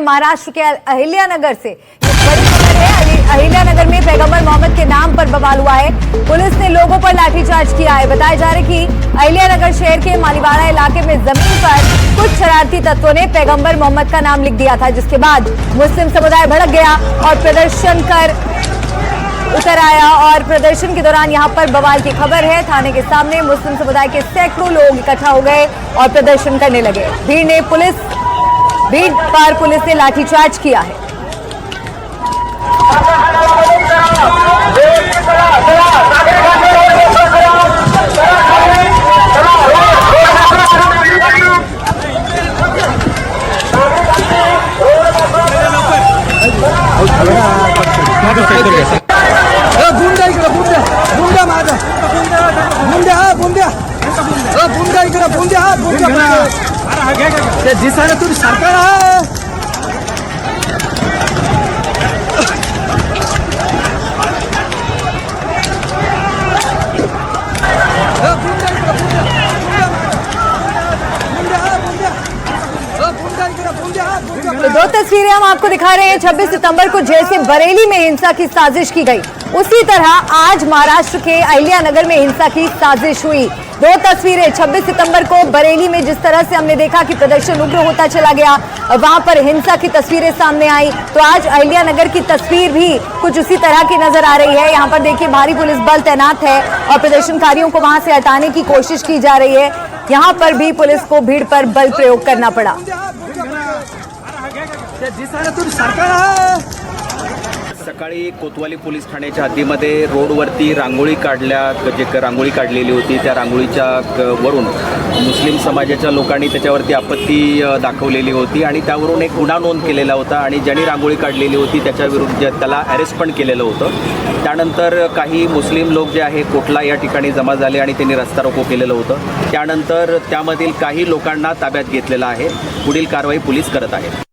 महाराष्ट्र के अहिल्यानगर से बड़ी खबर है। अहिल्यानगर में पैगंबर मोहम्मद के नाम पर बवाल हुआ है। पुलिस ने लोगों पर लाठीचार्ज किया है। बताया जा रहा है कि अहिल्यानगर शहर के मालीवाड़ा इलाके में जमीन पर कुछ शरारती तत्वों ने पैगंबर मोहम्मद का नाम लिख दिया था, जिसके बाद मुस्लिम समुदाय भड़क गया और प्रदर्शन कर उतर आया। और प्रदर्शन के दौरान यहां पर बवाल की खबर है। थाने के सामने मुस्लिम समुदाय के सैकड़ों लोग इकट्ठा हो गए और प्रदर्शन करने लगे। भीड़ पर पुलिस ने लाठीचार्ज किया है। दिसायला तुम्ही सरकार आहे। तो दो तस्वीरें हम आपको दिखा रहे हैं। 26 सितंबर को जैसे बरेली में हिंसा की साजिश की गई, उसी तरह आज महाराष्ट्र के अहिल्यानगर में हिंसा की साजिश हुई। दो तस्वीरें 26 सितंबर को बरेली में जिस तरह से हमने देखा कि प्रदर्शन उग्र होता चला गया, वहां पर हिंसा की तस्वीरें सामने आई, तो आज अहिल्यानगर की तस्वीर भी कुछ उसी तरह की नजर आ रही है। यहाँ पर देखिए भारी पुलिस बल तैनात है और प्रदर्शनकारियों को वहां से हटाने की कोशिश की जा रही है। यहाँ पर भी पुलिस को भीड़ पर बल प्रयोग करना पड़ा। सकाळी कोतवाली पोलीस ठाण्याच्या हद्दीमध्ये रोडवरती रांगोळी काढलेली होती। त्या रांगोळीच्या वरून मुस्लिम समाजाच्या लोकांनी त्याच्यावरती आपत्ती दाखवलेली होती आणि त्यावरून एक गुन्हा नोंद केलेला होता आणि ज्यांनी रांगोळी काढलेली होती त्याच्या विरुद्ध त्याला अरेस्ट पण केलेलं होतं। त्यानंतर काही मुस्लिम लोक जे आहे कोटला या ठिकाणी जमा झाले आणि त्यांनी रस्ता रोको केलेलं होतं। त्यानंतर त्यामधील काही लोकांना ताब्यात घेतलेलं आहे। पुढील कारवाई पोलीस करत आहेत।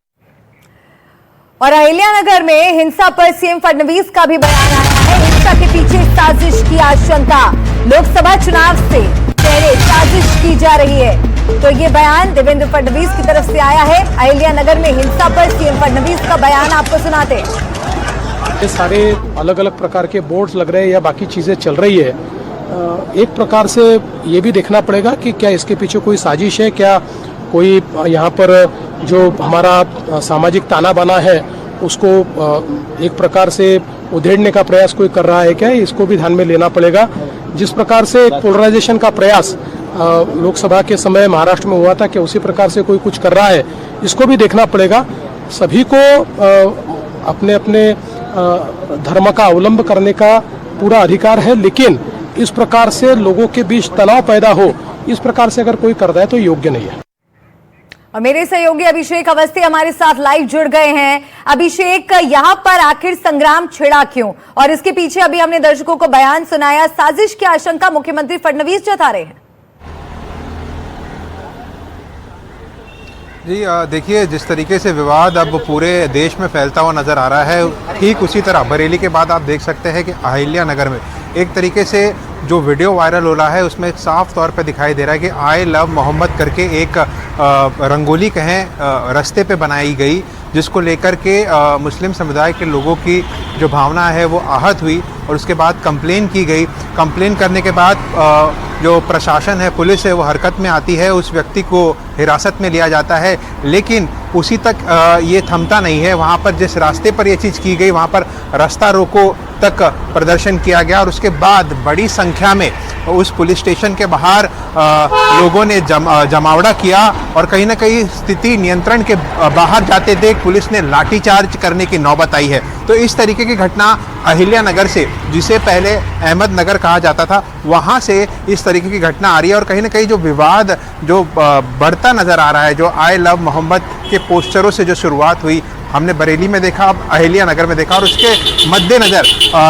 और अहिल्यानगर में हिंसा पर सीएम फडणवीस का भी बयान आया है। हिंसा के पीछे साजिश की आशंका, लोकसभा चुनाव से पहले साजिश की जा रही है। तो ये बयान देवेंद्र फडणवीस की तरफ से आया है। अहिल्यानगर में हिंसा पर सीएम फडणवीस का बयान आपको सुनाते हैं। ये सारे अलग अलग प्रकार के बोर्ड्स लग रहे हैं या बाकी चीजें चल रही है। एक प्रकार से ये भी देखना पड़ेगा कि क्या इसके पीछे कोई साजिश है, क्या कोई यहाँ पर जो हमारा सामाजिक ताना बाना है उसको एक प्रकार से उधेड़ने का प्रयास कोई कर रहा है क्या, इसको भी ध्यान में लेना पड़ेगा। जिस प्रकार से पोलराइजेशन का प्रयास लोकसभा के समय महाराष्ट्र में हुआ था, कि उसी प्रकार से कोई कुछ कर रहा है, इसको भी देखना पड़ेगा। सभी को अपने अपने धर्म का अवलंब करने का पूरा अधिकार है, लेकिन इस प्रकार से लोगों के बीच तनाव पैदा हो, इस प्रकार से अगर कोई कर रहा है तो योग्य नहीं है। और मेरे सहयोगी अभिषेक अवस्थी हमारे साथ लाइव जुड़ गए हैं। अभिषेक, यहाँ पर आखिर संग्राम छिड़ा क्यों, और इसके पीछे अभी हमने दर्शकों को बयान सुनाया, साजिश की आशंका मुख्यमंत्री फडणवीस जता रहे हैं। जी देखिए, जिस तरीके से विवाद अब पूरे देश में फैलता हुआ नज़र आ रहा है, ठीक उसी तरह बरेली के बाद आप देख सकते हैं कि अहिल्यानगर में एक तरीके से जो वीडियो वायरल हो रहा है उसमें साफ तौर पर दिखाई दे रहा है कि आई लव मोहम्मद करके एक रंगोली कहें रास्ते पे बनाई गई, जिसको लेकर के मुस्लिम समुदाय के लोगों की जो भावना है वो आहत हुई और उसके बाद कंप्लेन की गई। कंप्लेन करने के बाद जो प्रशासन है, पुलिस है, वो हरकत में आती है, उस व्यक्ति को हिरासत में लिया जाता है। लेकिन उसी तक ये थमता नहीं है। वहाँ पर जिस रास्ते पर ये चीज़ की गई, वहाँ पर रास्ता रोको तक प्रदर्शन किया गया और उसके बाद बड़ी संख्या में उस पुलिस स्टेशन के बाहर लोगों ने जमावड़ा किया और कहीं ना कहीं स्थिति नियंत्रण के बाहर जाते देख पुलिस ने लाठीचार्ज करने की नौबत आई है। तो इस तरीके की घटना अहिल्यानगर से, जिसे पहले अहमदनगर कहा जाता था, वहाँ से इस तरीके की घटना आ रही है और कहीं ना कहीं जो विवाद जो बढ़ता नज़र आ रहा है, जो आई लव मोहम्मद के पोस्टरों से जो शुरुआत हुई, हमने बरेली में देखा, अब अहिल्यानगर में देखा और उसके मद्देनज़र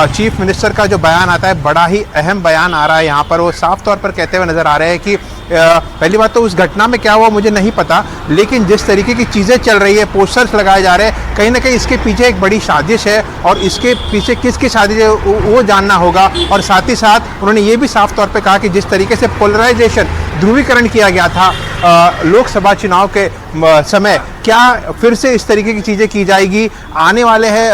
चीफ मिनिस्टर का जो बयान आता है, बड़ा ही अहम बयान आ रहा है यहाँ पर। वो साफ तौर पर कहते हुए नज़र आ रहे हैं कि पहली बात तो उस घटना में क्या हुआ मुझे नहीं पता, लेकिन जिस तरीके की चीज़ें चल रही है, पोस्टर्स लगाए जा रहे हैं, कहीं ना कहीं इसके पीछे एक बड़ी साजिश है और इसके पीछे किसकी साजिश है वो जानना होगा। और साथ ही साथ उन्होंने ये भी साफ तौर पर कहा कि जिस तरीके से पोलराइजेशन, ध्रुवीकरण किया गया था लोकसभा चुनाव के समय क्या फिर से इस तरीके की चीज़ें की जाएगी? आने वाले हैं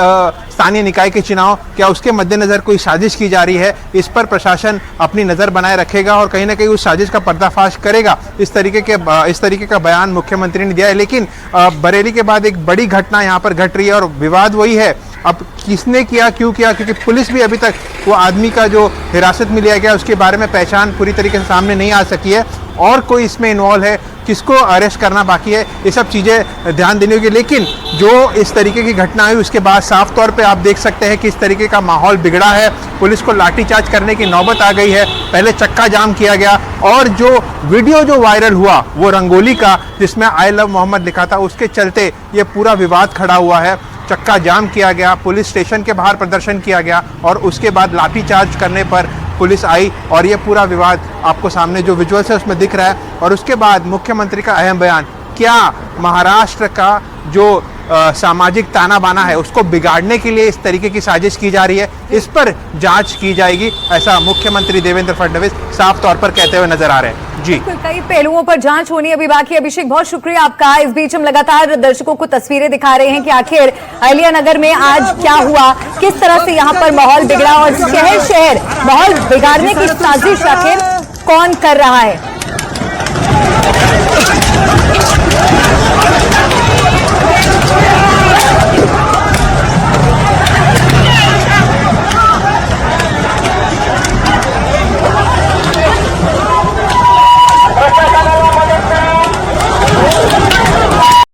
स्थानीय निकाय के चुनाव, क्या उसके मद्देनज़र कोई साजिश की जा रही है? इस पर प्रशासन अपनी नज़र बनाए रखेगा और कहीं ना कहीं उस साजिश का पर्दाफाश करेगा। इस तरीके का बयान मुख्यमंत्री ने दिया है। लेकिन बरेली के बाद एक बड़ी घटना यहाँ पर घट रही है और विवाद वही है, अब किसने किया, क्यों किया, क्योंकि पुलिस भी अभी तक वो आदमी का जो हिरासत में लिया गया उसके बारे में पहचान पूरी तरीके से सामने नहीं आ सकी है और कोई इसमें इन्वॉल्व है, किसको अरेस्ट करना बाकी है, ये सब चीज़ें ध्यान देनी होगी। लेकिन जो इस तरीके की घटना हुई उसके बाद साफ तौर पे आप देख सकते हैं कि इस तरीके का माहौल बिगड़ा है। पुलिस को लाठीचार्ज करने की नौबत आ गई है। पहले चक्का जाम किया गया और जो वीडियो जो वायरल हुआ वो रंगोली का जिसमें आई लव मोहम्मद लिखा था, उसके चलते ये पूरा विवाद खड़ा हुआ है। चक्का जाम किया गया, पुलिस स्टेशन के बाहर प्रदर्शन किया गया और उसके बाद लाठीचार्ज करने पर पुलिस आई और ये पूरा विवाद आपको सामने जो विजुअल्स है उसमें दिख रहा है। और उसके बाद मुख्यमंत्री का अहम बयान, क्या महाराष्ट्र का जो सामाजिक ताना बाना है उसको बिगाड़ने के लिए इस तरीके की साजिश की जा रही है, इस पर जांच की जाएगी, ऐसा मुख्यमंत्री देवेंद्र फडणवीस साफ तौर पर कहते हुए नजर आ रहे हैं। जी, कई पहलुओं पर जांच होनी अभी बाकी। अभिषेक, बहुत शुक्रिया आपका। इस बीच हम लगातार दर्शकों को तस्वीरें दिखा रहे हैं कि आखिर अहिल्यानगर में आज क्या हुआ, किस तरह से यहाँ पर माहौल बिगड़ा और शहर शहर माहौल बिगाड़ने की साजिश आखिर कौन कर रहा है।